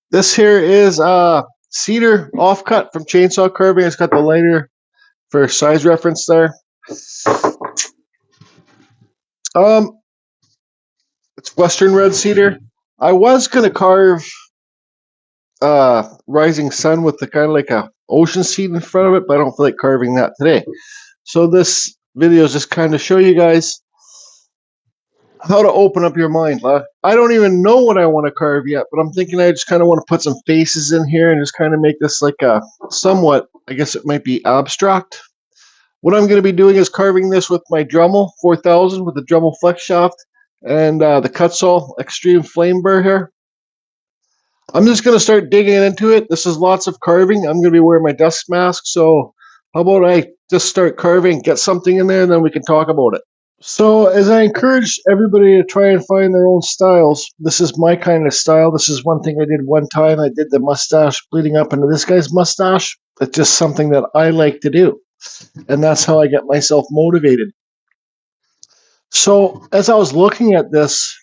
This here is cedar offcut from chainsaw carving. It's got the lighter for size reference there. It's Western red cedar. I was gonna carve rising sun with the kind of like a ocean seed in front of it, but I don't feel like carving that today. So this video is just kind of show you guys how to open up your mind. I don't even know what I want to carve yet, but I'm thinking I just kind of want to put some faces in here and just kind of make this like a somewhat, I guess it might be abstract. What I'm going to be doing is carving this with my Dremel 4000 with the Dremel flex shaft and the Kutzall extreme flame burr here. I'm just going to start digging into it. This is lots of carving. I'm going to be wearing my dust mask, so how about I just start carving, get something in there, and then we can talk about it. So as I encourage everybody to try and find their own styles, this is my kind of style. This is one thing I did one time. I did the mustache bleeding up into this guy's mustache. It's just something that I like to do. And that's how I get myself motivated. So as I was looking at this,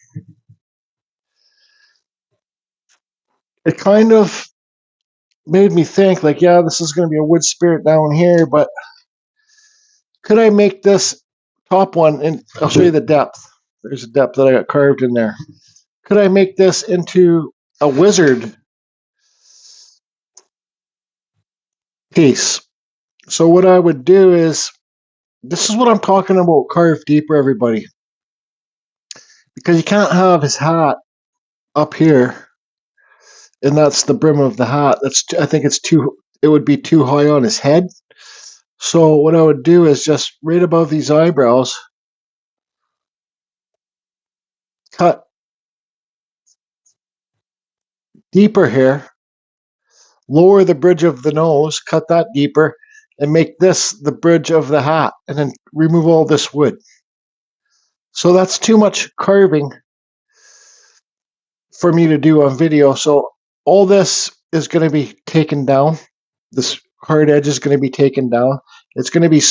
it kind of made me think like, yeah, this is going to be a wood spirit down here, but could I make this top one, and I'll show you the depth. There's a depth that I got carved in there. Could I make this into a wizard piece? So what I would do is, this is what I'm talking about, carve deeper, everybody. Because you can't have his hat up here, and that's the brim of the hat. I think it would be too high on his head. So what I would do is just right above these eyebrows, cut deeper here, lower the bridge of the nose, cut that deeper, and make this the bridge of the hat, and then remove all this wood. So that's too much carving for me to do on video. So all this is going to be taken down. This hard edge is going to be taken down. It's going to be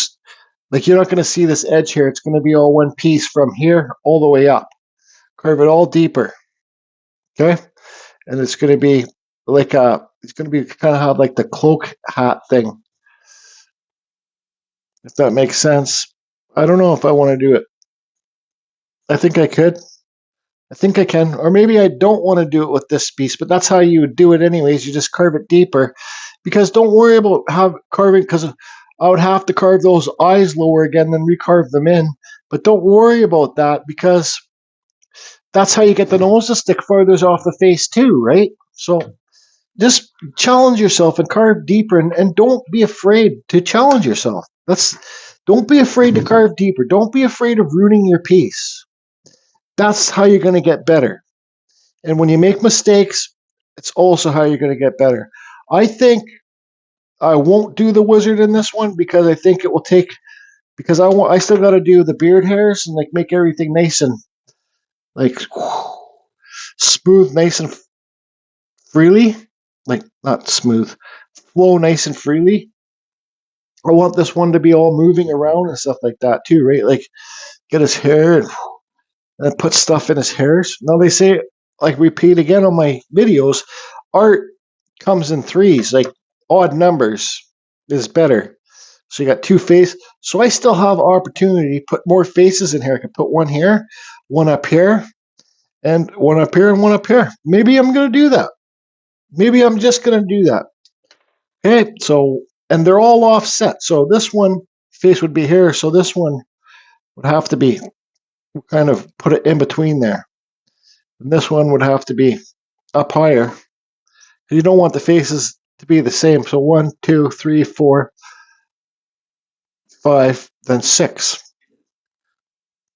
like, you're not going to see this edge here. It's going to be all one piece from here all the way up. Carve it all deeper. Okay? And it's going to be like it's going to be kind of have like the cloak hat thing. If that makes sense. I don't know if I want to do it. I think I could. I think I can. Or maybe I don't want to do it with this piece, but that's how you would do it anyways. You just carve it deeper. Because don't worry about carving, because I would have to carve those eyes lower again, then recarve them in. But don't worry about that, because that's how you get the nose to stick farther off the face too, right? So just challenge yourself and carve deeper, and don't be afraid to challenge yourself. Don't be afraid to carve deeper. Don't be afraid of ruining your piece. That's how you're going to get better. And when you make mistakes, it's also how you're going to get better. I think I won't do the wizard in this one, because I think it will take, because I still got to do the beard hairs and like make everything nice and like smooth, nice and freely. Like, not smooth, flow nice and freely. I want this one to be all moving around and stuff like that too, right? Like, get his hair and put stuff in his hairs. Now they say, like, repeat again on my videos, art comes in threes, like odd numbers is better. So you got two faces. So I still have opportunity to put more faces in here. I can put one here, one up here, and one up here, and one up here. Maybe I'm going to do that. Maybe I'm just going to do that. Okay, so, and they're all offset. So this one face would be here. So this one would have to be, kind of put it in between there. And this one would have to be up higher. You don't want the faces to be the same. So 1, 2, 3, 4, 5, then 6.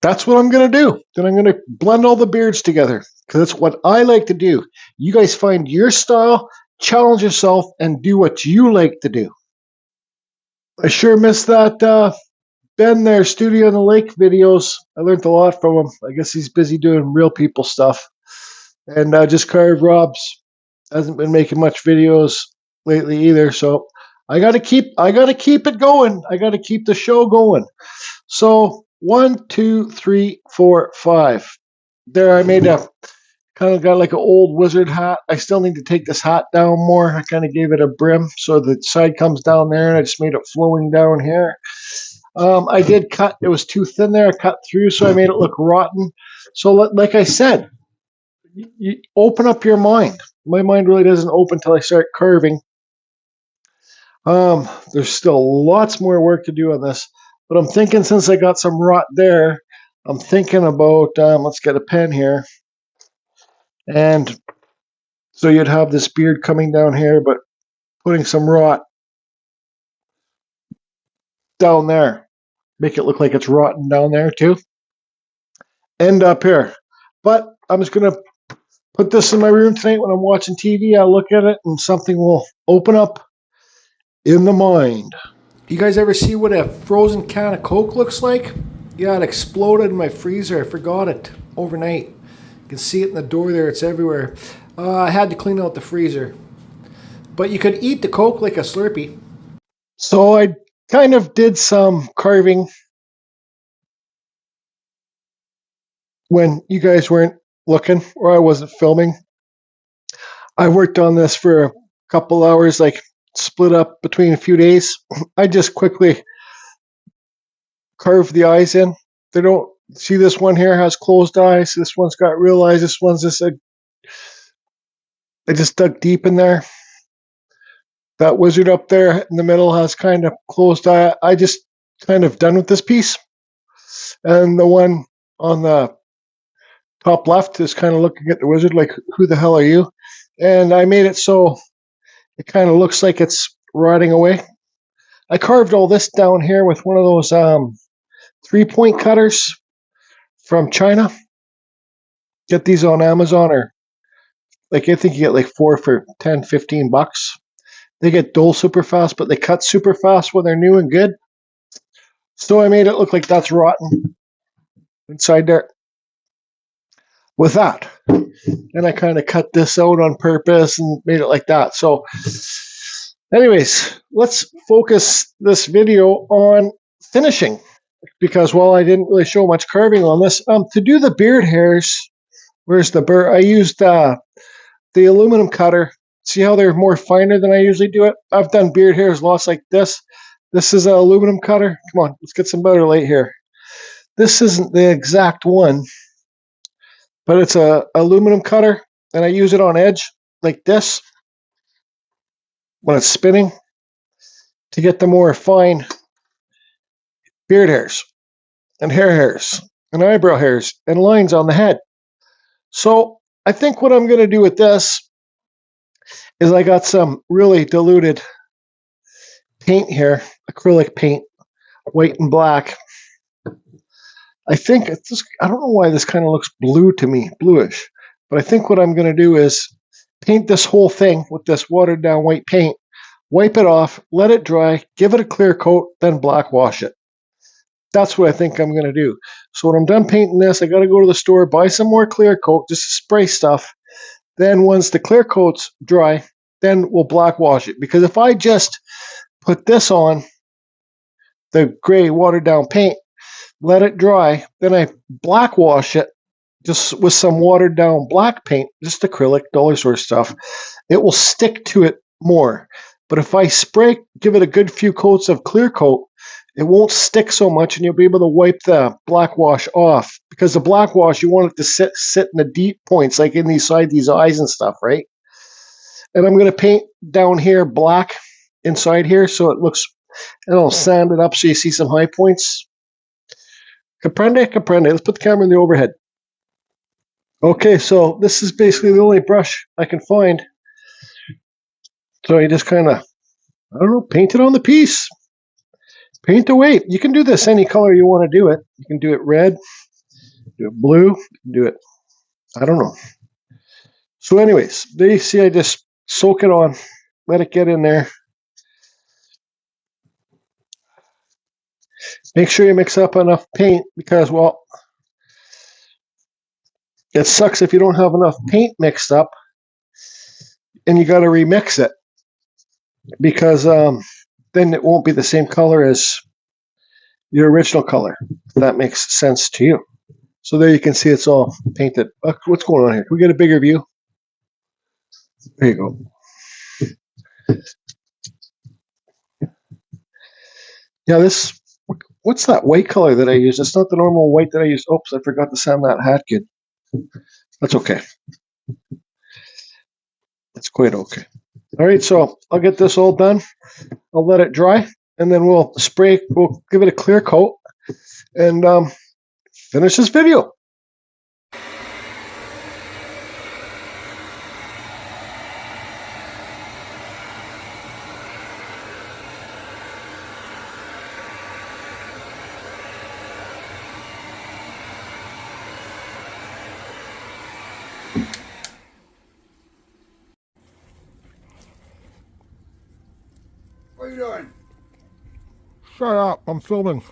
That's what I'm going to do. Then I'm going to blend all the beards together, because that's what I like to do. You guys find your style, challenge yourself, and do what you like to do. I sure miss that Ben there, Studio on the Lake videos. I learned a lot from him. I guess he's busy doing real people stuff. And just Carve Robs hasn't been making much videos lately either. So I gotta keep it going. I gotta keep the show going. So 1, 2, 3, 4, 5. There, I made a Kind of got like an old wizard hat. I still need to take this hat down more. I kind of gave it a brim so the side comes down there, and I just made it flowing down here. I did cut. It was too thin there. I cut through, so I made it look rotten. So like I said, you open up your mind. My mind really doesn't open until I start carving. There's still lots more work to do on this, but I'm thinking since I got some rot there, I'm thinking about, let's get a pen here. And so you'd have this beard coming down here, but putting some rot down there. Make it look like it's rotten down there too. End up here. But I'm just going to put this in my room tonight when I'm watching TV. I'll look at it and something will open up in the mind. You guys ever see what a frozen can of Coke looks like? Yeah, it exploded in my freezer. I forgot it overnight. You can see it in the door there. It's everywhere. I had to clean out the freezer. But you could eat the Coke like a Slurpee. So I kind of did some carving when you guys weren't looking or I wasn't filming. I worked on this for a couple hours, like split up between a few days. I just quickly carved the eyes in. They don't see this one here has closed eyes. This one's got real eyes. This one's just I just dug deep in there. That wizard up there in the middle has kind of closed eye. I just kind of done with this piece. And the one on the top left is kind of looking at the wizard like, who the hell are you? And I made it so it kind of looks like it's rotting away. I carved all this down here with one of those 3-point cutters from China. Get these on Amazon, or like I think you get like 4 for 10, 15 bucks. They get dull super fast, but they cut super fast when they're new and good. So I made it look like that's rotten inside there with that. And I kind of cut this out on purpose and made it like that. So anyways, let's focus this video on finishing, because while I didn't really show much carving on this, to do the beard hairs, where's the burr? I used the aluminum cutter. See how they're more finer than I usually do it? I've done beard hairs lots like this. This is an aluminum cutter. Come on, let's get some better light here. This isn't the exact one, but it's a aluminum cutter, and I use it on edge like this when it's spinning to get the more fine beard hairs and hair hairs and eyebrow hairs and lines on the head. So I think what I'm going to do with this is I got some really diluted paint here, acrylic paint, white and black. I think it's just, I don't know why this kind of looks blue to me, bluish, but I think what I'm going to do is paint this whole thing with this watered down white paint, wipe it off, let it dry, give it a clear coat, then black wash it. That's what I think I'm going to do. So when I'm done painting this, I got to go to the store, buy some more clear coat, just spray stuff. Then once the clear coat's dry, then we'll black wash it. Because if I just put this on, the gray watered down paint, let it dry, then I black wash it just with some watered down black paint, just acrylic, dollar store stuff, it will stick to it more. But if I spray, give it a good few coats of clear coat, it won't stick so much, and you'll be able to wipe the black wash off. Because the black wash, you want it to sit in the deep points, like in these eyes and stuff, right? And I'm going to paint down here black inside here, so it looks, and I'll sand it up so you see some high points. Comprende? Comprende. Let's put the camera in the overhead. Okay, so this is basically the only brush I can find. So you just kind of, I don't know, paint it on the piece. Paint away. You can do this any color you want to do it. You can do it red, do it blue, do it, I don't know. So anyways, there you see I just soak it on, let it get in there. Make sure you mix up enough paint because, well, it sucks if you don't have enough paint mixed up and you got to remix it, because then it won't be the same color as your original color, if that makes sense to you. So there you can see it's all painted. What's going on here? Can we get a bigger view? There you go. Yeah, this, what's that white color that I use? It's not the normal white that I use. Oops, I forgot to sand that hat kid. That's okay. That's quite okay. All right, so I'll get this all done. I'll let it dry, and then we'll give it a clear coat, and finish this video. What are you doing? Shut up, I'm filming.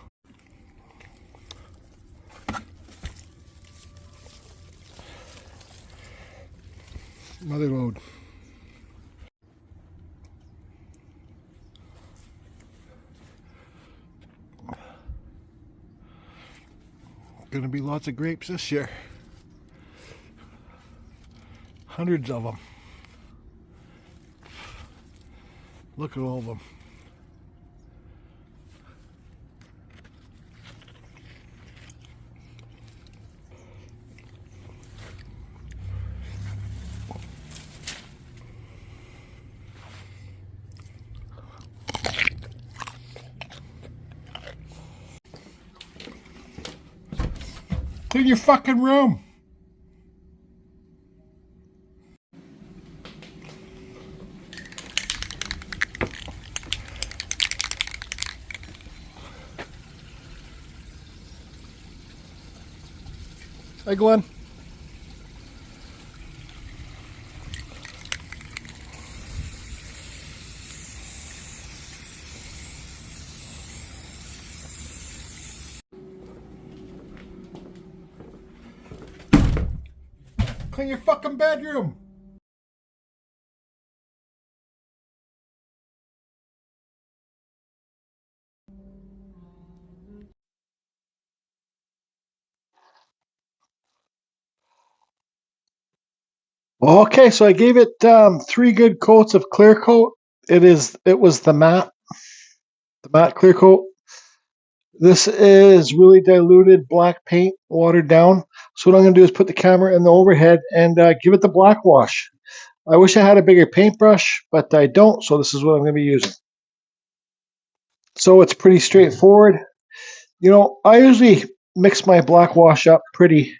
Another load. Gonna be lots of grapes this year. Hundreds of them. Look at all of them. Clean your fucking room. Hey, Glenn. Clean your fucking bedroom. Okay, so I gave it 3 good coats of clear coat. It was the matte clear coat. This is really diluted black paint, watered down. So what I'm going to do is put the camera in the overhead and give it the black wash. I wish I had a bigger paintbrush, but I don't, so this is what I'm going to be using. So it's pretty straightforward. You know, I usually mix my black wash up pretty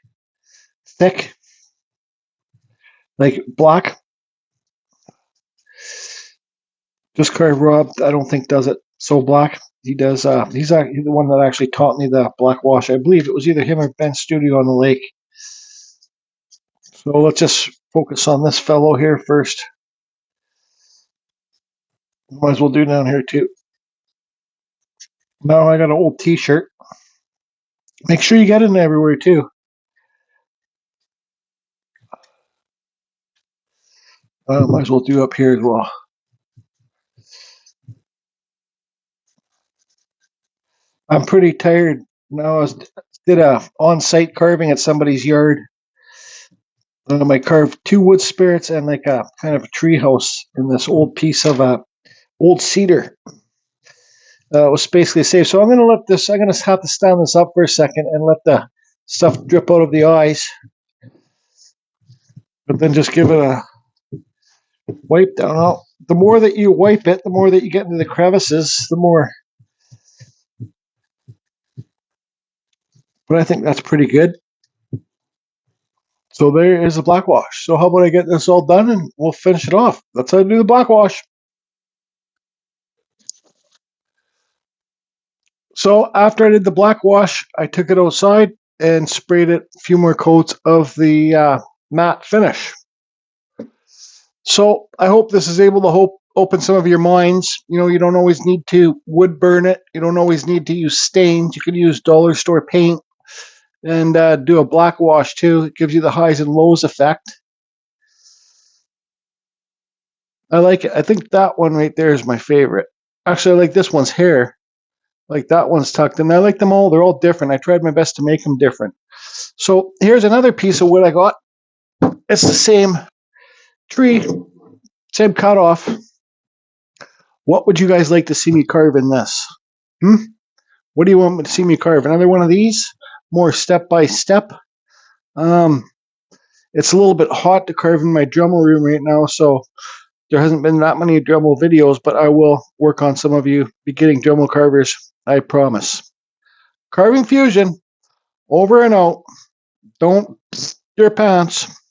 thick, like black. Just Carve Rob, I don't think does it so black. He does. He's the one that actually taught me the black wash. I believe it was either him or Ben Studio on the lake. So let's just focus on this fellow here first. Might as well do down here too. Now I got an old T-shirt. Make sure you get it in everywhere too. Might as well do up here as well. I'm pretty tired now. I did a on-site carving at somebody's yard. I carved 2 wood spirits and like a kind of a tree house in this old piece of old cedar. It was basically safe. So I'm going to let this. I'm going to have to stand this up for a second and let the stuff drip out of the eyes, but then just give it a wipe down. Now, the more that you wipe it, the more that you get into the crevices, the more. But I think that's pretty good. So there is the black wash. So how about I get this all done and we'll finish it off. That's how I do the black wash. So after I did the black wash, I took it outside and sprayed it a few more coats of the matte finish. So I hope this is able to open some of your minds. You know, you don't always need to wood burn it. You don't always need to use stains. You can use dollar store paint and do a black wash too. It gives you the highs and lows effect. I like it. I think that one right there is my favorite. Actually, I like this one's hair. Like that one's tucked in. I like them all. They're all different. I tried my best to make them different. So here's another piece of wood I got. It's the same tree, same cutoff. What would you guys like to see me carve in this? What do you want to see me carve? Another one of these? More step by step? It's a little bit hot to carve in my Dremel room right now, so there hasn't been that many Dremel videos, but I will work on some of you beginning Dremel carvers, I promise. Carving Fusion, over and out. Don't your pants.